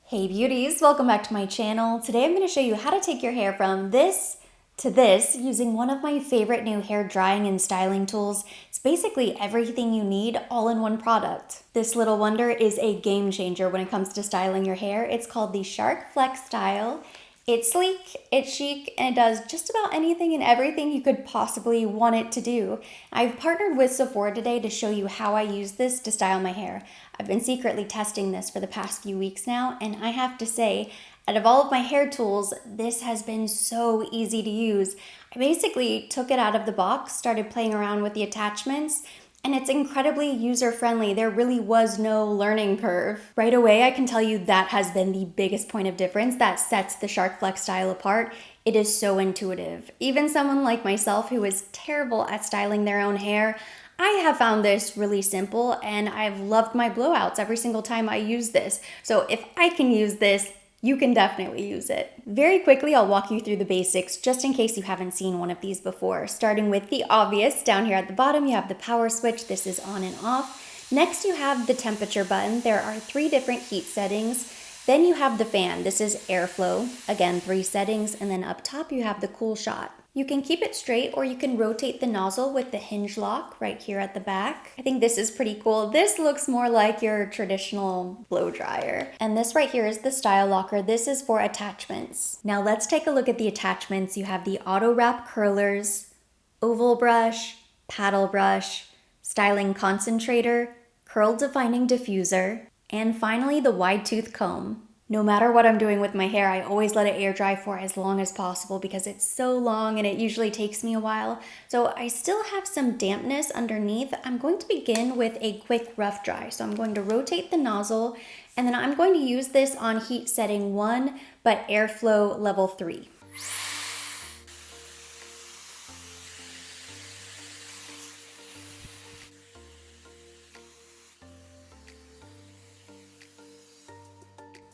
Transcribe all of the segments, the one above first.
Hey beauties, welcome back to my channel. Today I'm going to show you how to take your hair from this to this using one of my favorite new hair drying and styling tools. It's basically everything you need all in one product. This little wonder is a game changer when it comes to styling your hair. It's called the Shark Flexstyle. It's sleek, it's chic, and it does just about anything and everything you could possibly want it to do. I've partnered with Sephora today to show you how I use this to style my hair. I've been secretly testing this for the past few weeks now, and I have to say, out of all of my hair tools, this has been so easy to use. I basically took it out of the box, started playing around with the attachments, and it's incredibly user-friendly. There really was no learning curve. Right away, I can tell you that has been the biggest point of difference that sets the Shark Flexstyle apart. It is so intuitive. Even someone like myself who is terrible at styling their own hair, I have found this really simple, and I've loved my blowouts every single time I use this. So if I can use this, you can definitely use it. Very quickly, I'll walk you through the basics just in case you haven't seen one of these before. Starting with the obvious, down here at the bottom, you have the power switch. This is on and off. Next, you have the temperature button. There are 3 different heat settings. Then you have the fan. This is airflow. Again, 3 settings. And then up top, you have the cool shot. You can keep it straight or you can rotate the nozzle with the hinge lock right here at the back. I think this is pretty cool. This looks more like your traditional blow dryer. And this right here is the style locker. This is for attachments. Now let's take a look at the attachments. You have the auto wrap curlers, oval brush, paddle brush, styling concentrator, curl defining diffuser, and finally the wide tooth comb. No matter what I'm doing with my hair, I always let it air dry for as long as possible because it's so long and it usually takes me a while. So I still have some dampness underneath. I'm going to begin with a quick rough dry. So I'm going to rotate the nozzle and then I'm going to use this on heat setting 1, but airflow level 3.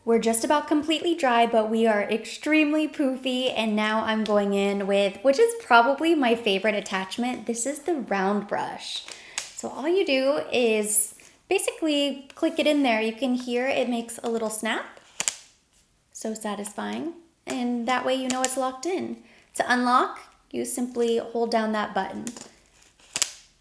We're just about completely dry, but we are extremely poofy, and now I'm going in with, which is probably my favorite attachment, this is the round brush. So all you do is basically click it in there. You can hear it makes a little snap. So satisfying. And that way you know it's locked in. To unlock, you simply hold down that button.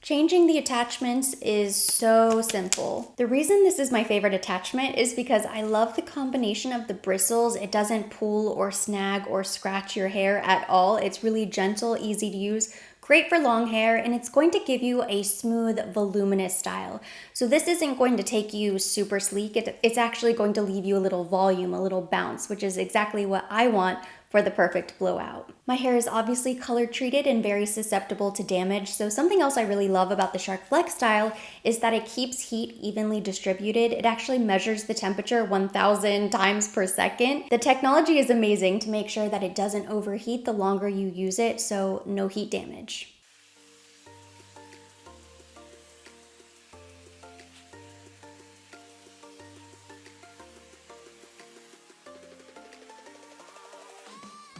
Changing the attachments is so simple. The reason this is my favorite attachment is because I love the combination of the bristles. It doesn't pull or snag or scratch your hair at all. It's really gentle, easy to use, great for long hair, and it's going to give you a smooth, voluminous style. So this isn't going to take you super sleek. It's actually going to leave you a little volume, a little bounce, which is exactly what I want for the perfect blowout. My hair is obviously color treated and very susceptible to damage, so something else I really love about the Shark Flexstyle is that it keeps heat evenly distributed. It actually measures the temperature 1,000 times per second. The technology is amazing to make sure that it doesn't overheat the longer you use it, so no heat damage.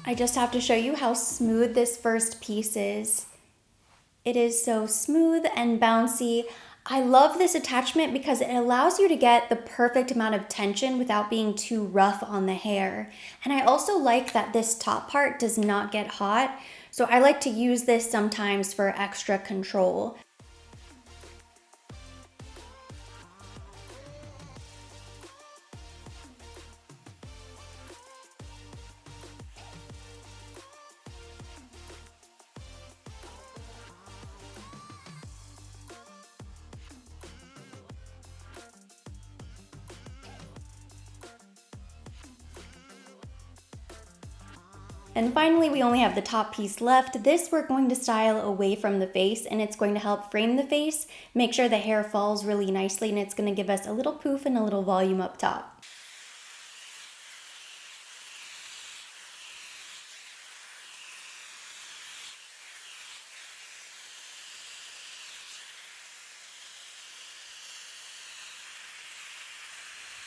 I just have to show you how smooth this first piece is. It is so smooth and bouncy. I love this attachment because it allows you to get the perfect amount of tension without being too rough on the hair. And I also like that this top part does not get hot. So I like to use this sometimes for extra control. And finally, we only have the top piece left. This we're going to style away from the face, and it's going to help frame the face, make sure the hair falls really nicely, and it's going to give us a little poof and a little volume up top.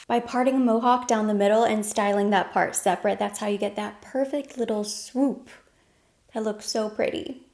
By parting a mohawk down the middle and styling that part separate, that's how you get that perfect little swoop that looks so pretty.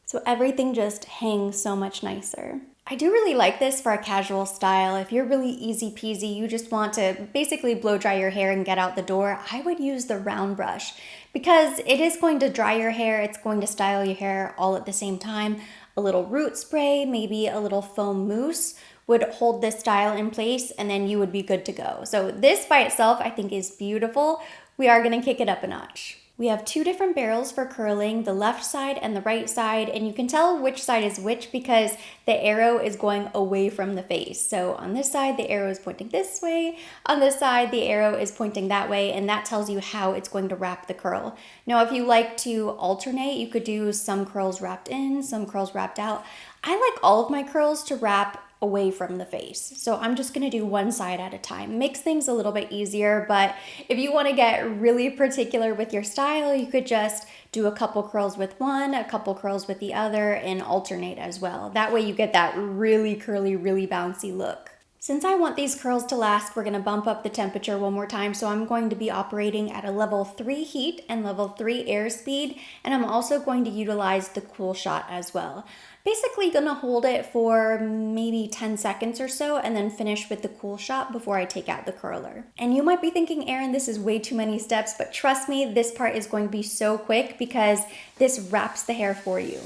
So everything just hangs so much nicer. I do really like this for a casual style. If you're really easy peasy, you just want to basically blow dry your hair and get out the door, I would use the round brush because it is going to dry your hair, it's going to style your hair all at the same time. A little root spray, maybe a little foam mousse would hold this style in place and then you would be good to go. So this by itself I think is beautiful. We are gonna kick it up a notch. We have two different barrels for curling, the left side and the right side, and you can tell which side is which because the arrow is going away from the face. So on this side, the arrow is pointing this way. On this side, the arrow is pointing that way, and that tells you how it's going to wrap the curl. Now, if you like to alternate, you could do some curls wrapped in, some curls wrapped out. I like all of my curls to wrap away from the face. So I'm just gonna do one side at a time. Makes things a little bit easier, but if you wanna get really particular with your style, you could just do a couple curls with one, a couple curls with the other, and alternate as well. That way you get that really curly, really bouncy look. Since I want these curls to last, we're gonna bump up the temperature one more time. So I'm going to be operating at a level 3 heat and level 3 airspeed, and I'm also going to utilize the cool shot as well. Basically gonna hold it for maybe 10 seconds or so and then finish with the cool shot before I take out the curler. And you might be thinking, Erin, this is way too many steps, but trust me, this part is going to be so quick because this wraps the hair for you.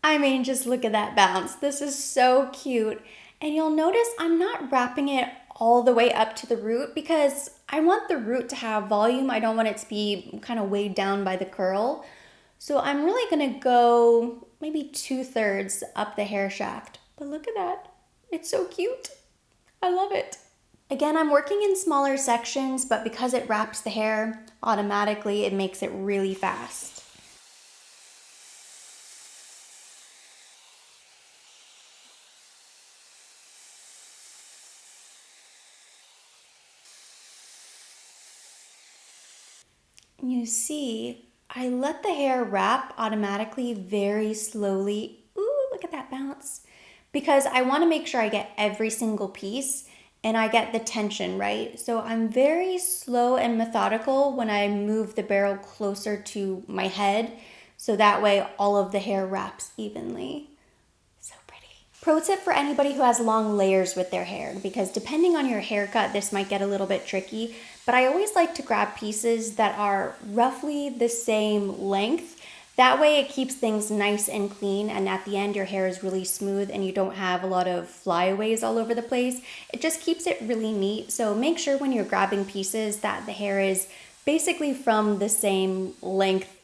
I mean, just look at that bounce. This is so cute. And you'll notice I'm not wrapping it all the way up to the root because I want the root to have volume. I don't want it to be kind of weighed down by the curl. So I'm really gonna go maybe 2/3 up the hair shaft. But look at that, it's so cute. I love it. Again, I'm working in smaller sections, but because it wraps the hair, automatically it makes it really fast. You see, I let the hair wrap automatically very slowly. Ooh, look at that bounce. Because I want to make sure I get every single piece and I get the tension right. So I'm very slow and methodical when I move the barrel closer to my head. So that way all of the hair wraps evenly. So pretty. Pro tip for anybody who has long layers with their hair, because depending on your haircut, this might get a little bit tricky, but I always like to grab pieces that are roughly the same length. That way it keeps things nice and clean, and at the end your hair is really smooth and you don't have a lot of flyaways all over the place. It just keeps it really neat. So make sure when you're grabbing pieces that the hair is basically from the same length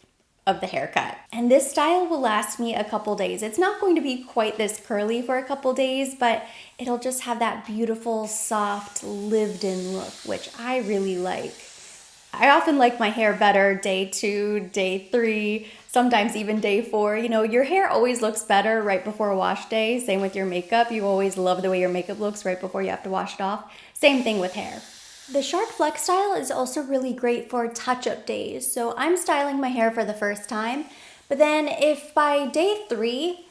of the haircut. And this style will last me a couple days. It's not going to be quite this curly for a couple days, but it'll just have that beautiful, soft, lived-in look, which I really like. I often like my hair better day 2, day 3, sometimes even day 4. You know, your hair always looks better right before wash day. Same with your makeup. You always love the way your makeup looks right before you have to wash it off. Same thing with hair. The Shark Flexstyle is also really great for touch-up days. So I'm styling my hair for the first time, but then if by day 3,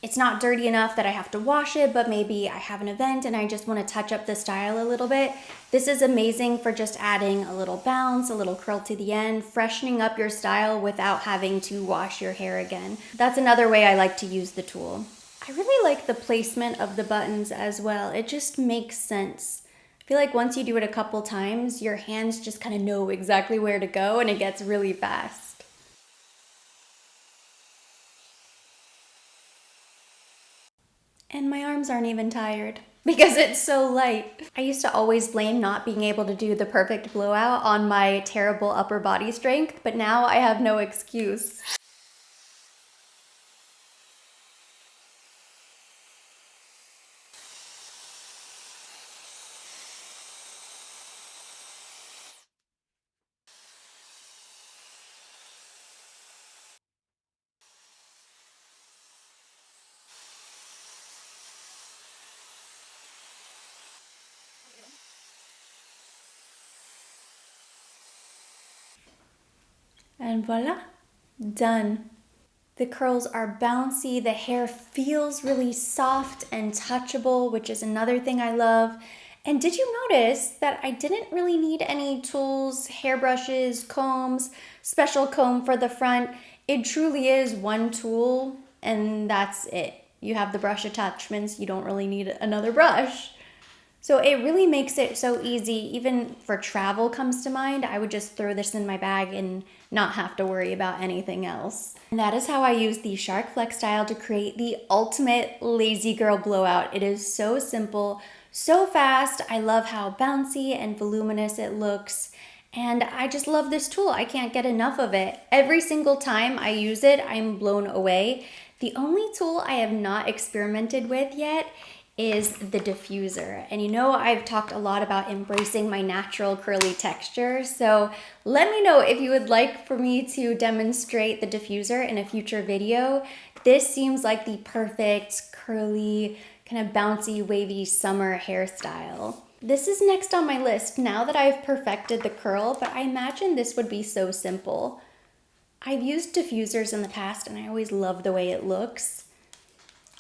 it's not dirty enough that I have to wash it, but maybe I have an event and I just want to touch up the style a little bit, this is amazing for just adding a little bounce, a little curl to the end, freshening up your style without having to wash your hair again. That's another way I like to use the tool. I really like the placement of the buttons as well. It just makes sense. I feel like once you do it a couple times, your hands just kind of know exactly where to go and it gets really fast. And my arms aren't even tired because it's so light. I used to always blame not being able to do the perfect blowout on my terrible upper body strength, but now I have no excuse. And voila, done. The curls are bouncy, the hair feels really soft and touchable, which is another thing I love. And did you notice that I didn't really need any tools, hairbrushes, combs, special comb for the front? It truly is one tool and that's it. You have the brush attachments, you don't really need another brush. So it really makes it so easy. Even for travel comes to mind, I would just throw this in my bag and not have to worry about anything else. And that is how I use the Shark Flexstyle to create the ultimate lazy girl blowout. It is so simple, so fast. I love how bouncy and voluminous it looks. And I just love this tool. I can't get enough of it. Every single time I use it, I'm blown away. The only tool I have not experimented with yet is the diffuser. And you know, I've talked a lot about embracing my natural curly texture. So let me know if you would like for me to demonstrate the diffuser in a future video. This seems like the perfect curly, kind of bouncy, wavy summer hairstyle. This is next on my list now that I've perfected the curl, but I imagine this would be so simple. I've used diffusers in the past and I always love the way it looks.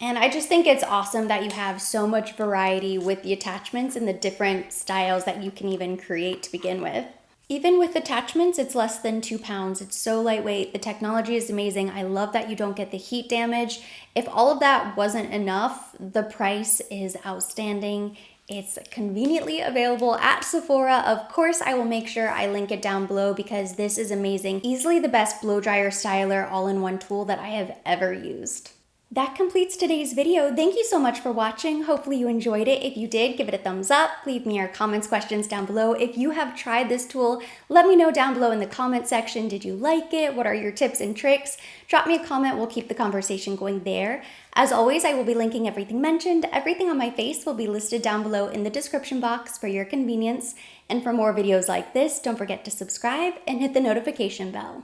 And I just think it's awesome that you have so much variety with the attachments and the different styles that you can even create to begin with. Even with attachments, it's less than 2 pounds. It's so lightweight. The technology is amazing. I love that you don't get the heat damage. If all of that wasn't enough, the price is outstanding. It's conveniently available at Sephora. Of course, I will make sure I link it down below because this is amazing. Easily the best blow dryer styler all-in-one tool that I have ever used. That completes today's video. Thank you so much for watching. Hopefully you enjoyed it. If you did, give it a thumbs up. Leave me your comments, questions down below. If you have tried this tool, let me know down below in the comment section. Did you like it? What are your tips and tricks? Drop me a comment. We'll keep the conversation going there. As always, I will be linking everything mentioned. Everything on my face will be listed down below in the description box for your convenience. And for more videos like this, don't forget to subscribe and hit the notification bell.